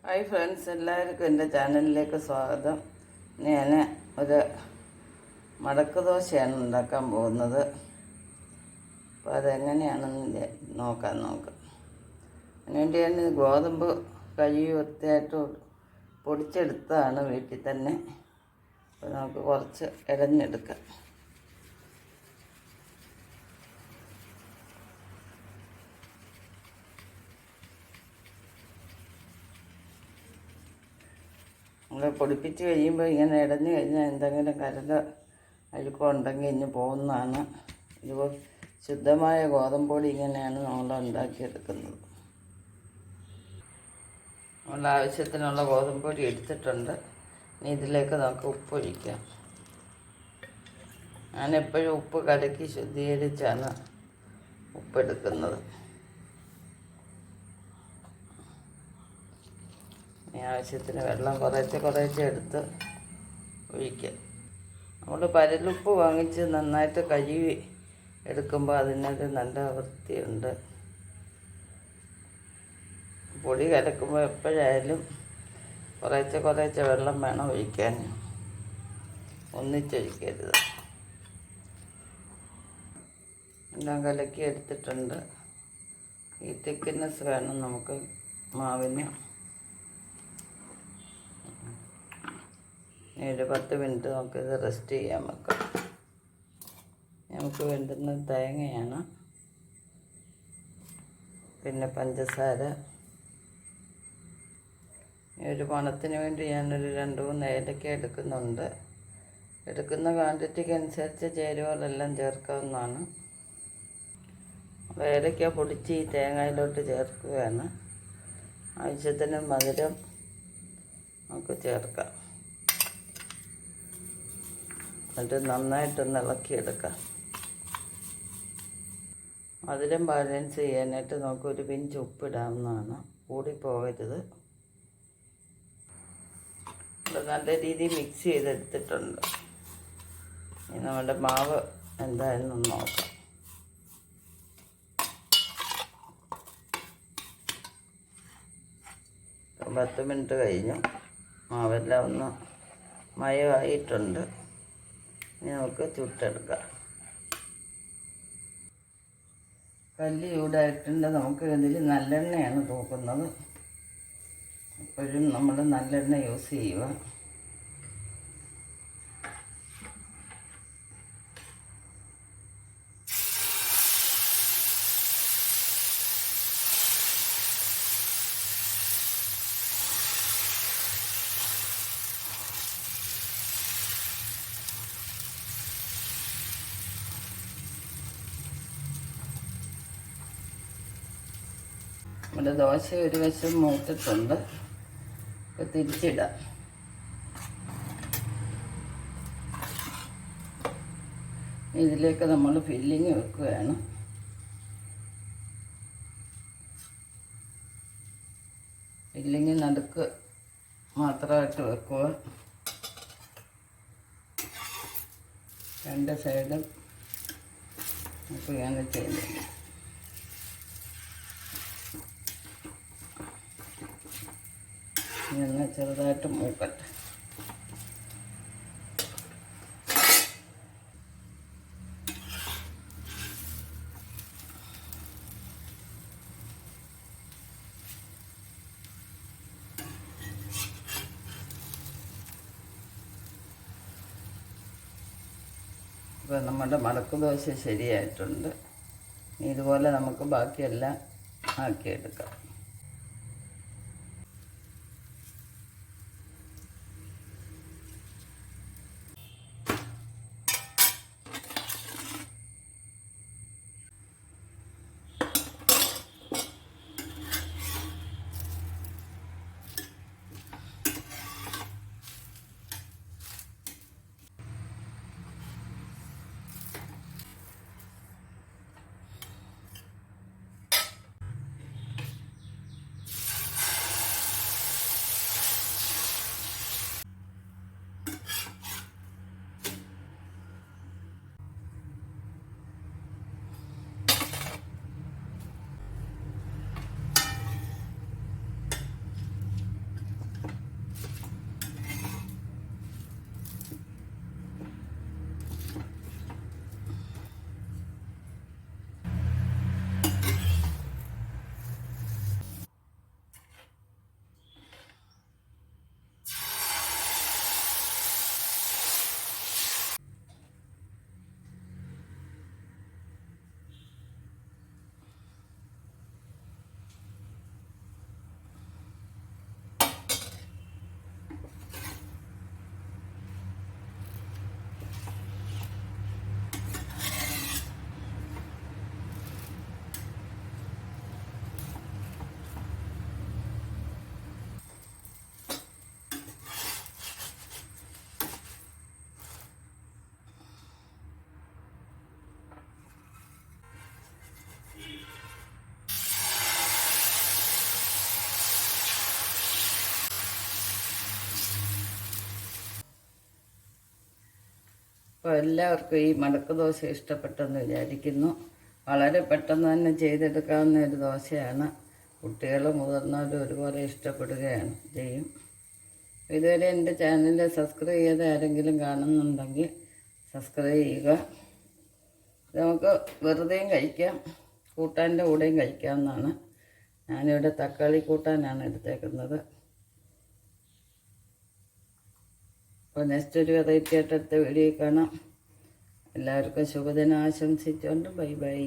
Hi friends, എല്ലാവർക്കും എൻ്റെ ചാനലിലേക്ക് സ്വാഗതം. ഞാൻ ഒരു മടക്ക് ദോശയാണ് ഉണ്ടാക്കാൻ പോകുന്നത്. അപ്പോൾ അതെങ്ങനെയാണെന്ന് നോക്കാം. അതിനുവേണ്ടി ഞാൻ ഗോതമ്പ് കഴുകി വൃത്തിയായിട്ട് പൊടിച്ചെടുത്തതാണ് വീട്ടിൽ തന്നെ. അപ്പോൾ നമുക്ക് കുറച്ച് ഇടഞ്ഞെടുക്കാം. നമ്മൾ പൊടിപ്പിച്ച് കഴിയുമ്പോൾ ഇങ്ങനെ ഇടഞ്ഞു കഴിഞ്ഞാൽ എന്തെങ്കിലും കരട് അഴുക്കോ ഉണ്ടെങ്കിൽ ഇനി പോകുന്നതാണ്. ഇത് ശുദ്ധമായ ഗോതമ്പൊടി ഇങ്ങനെയാണ് നമ്മൾ ഉണ്ടാക്കിയെടുക്കുന്നത്. നമ്മൾ ആവശ്യത്തിനുള്ള ഗോതമ്പൊടി എടുത്തിട്ടുണ്ട്. ഇനി ഇതിലേക്ക് നമുക്ക് ഉപ്പ് ഒഴിക്കാം. ഞാനെപ്പോഴും ഉപ്പ് കലക്കി ശുദ്ധീകരിച്ചാണ് ഉപ്പെടുക്കുന്നത്. ആവശ്യത്തിന് വെള്ളം കുറേശ്ശെ എടുത്ത് ഒഴിക്കുക. നമ്മൾ പരലുപ്പ് വാങ്ങിച്ച് നന്നായിട്ട് കഴുകി എടുക്കുമ്പോൾ അതിനൊരു നല്ല വൃത്തിയുണ്ട്. പൊടി കലക്കുമ്പോൾ എപ്പോഴായാലും കുറേശ്ശെ വെള്ളം വേണം ഒഴിക്കാൻ, ഒന്നിച്ചൊഴിക്കരുത്. എല്ലാം കലക്കി എടുത്തിട്ടുണ്ട്. ഈ തിക്നെസ് വേണം നമുക്ക് മാവിന്. ഒരു 10 മിനിറ്റ് നമുക്കിത് റെസ്റ്റ് ചെയ്യാൻ വെക്കാം. നമുക്ക് വേണ്ടുന്ന തേങ്ങയാണ്, പിന്നെ പഞ്ചസാര. ഒരു മണത്തിന് വേണ്ടി ഞാനൊരു 2-3 ഏലക്ക എടുക്കുന്നുണ്ട്. എടുക്കുന്ന ക്വാണ്ടിറ്റിക്ക് അനുസരിച്ച് ചേരുവകളെല്ലാം ചേർക്കാവുന്നതാണ്. ഏലക്ക പൊടിച്ച് ഈ തേങ്ങയിലോട്ട് ചേർക്കുകയാണ്. ആവശ്യത്തിന് മധുരം നമുക്ക് ചേർക്കാം. എന്നിട്ട് നന്നായിട്ടൊന്ന് ഇളക്കിയെടുക്കാം. മധുരം ബാലൻസ് ചെയ്യാനായിട്ട് നമുക്കൊരു പിഞ്ച് ഉപ്പിടാവുന്നതാണ്, കൂടിപ്പോകരുത്. നല്ല രീതിയിൽ മിക്സ് ചെയ്തെടുത്തിട്ടുണ്ട്. ഇനി നമ്മുടെ മാവ് എന്തായാലും നോക്കാം. ഇപ്പം 10 മിനിറ്റ് കഴിഞ്ഞു. മാവെല്ലാം ഒന്ന് മയമായിട്ടുണ്ട്. ഇനി നമുക്ക് ചുട്ടെടുക്കാം. കല്ല് ചൂടായിട്ടുണ്ട്. നമുക്ക് ഇതിൽ നല്ലെണ്ണയാണ് തൂക്കുന്നത്. എപ്പോഴും നമ്മൾ നല്ലെണ്ണ യൂസ് ചെയ്യുക. നമ്മുടെ ദോശ ഒരു വശം മൂത്തിട്ടുണ്ട്. ഇപ്പോൾ തിരിച്ചിടാം. ഇതിലേക്ക് നമ്മൾ ഫില്ലിങ് വെക്കുകയാണ്. ഫില്ലിങ് നടുക്ക് മാത്രമായിട്ട് വെക്കുക. 2 സൈഡും നമുക്ക് ഇങ്ങനെ ചെയ്യുന്നില്ല. ഇങ്ങനെ ചെറുതായിട്ട് മൂക്കട്ടെ. ഇപ്പോൾ നമ്മുടെ മടക്ക് ദോശ ശരിയായിട്ടുണ്ട്. ഇതുപോലെ നമുക്ക് ബാക്കിയെല്ലാം ആക്കിയെടുക്കാം. അപ്പോൾ എല്ലാവർക്കും ഈ മടക്ക് ദോശ ഇഷ്ടപ്പെട്ടെന്ന് വിചാരിക്കുന്നു. വളരെ പെട്ടെന്ന് തന്നെ ചെയ്തെടുക്കാവുന്ന ഒരു ദോശയാണ്. കുട്ടികൾ മുതിർന്നവരും ഒരുപോലെ ഇഷ്ടപ്പെടുകയാണ് ചെയ്യും. ഇതുവരെ എൻ്റെ ചാനൽ സബ്സ്ക്രൈബ് ചെയ്ത് ആരെങ്കിലും കാണുന്നുണ്ടെങ്കിൽ സബ്സ്ക്രൈബ് ചെയ്യുക. നമുക്ക് വെറുതെയും കഴിക്കാം, കൂട്ടാൻ്റെ കൂടെയും കഴിക്കാവുന്നതാണ്. ഞാനിവിടെ തക്കാളി കൂട്ടാനാണ് എടുത്തേക്കുന്നത്. അപ്പോൾ നെക്സ്റ്റ് ഒരു വെറൈറ്റി ആയിട്ട് അടുത്ത വീഡിയോ കാണാം. എല്ലാവർക്കും ശുഭദിനം ആശംസിച്ചുകൊണ്ട് ബൈ ബൈ.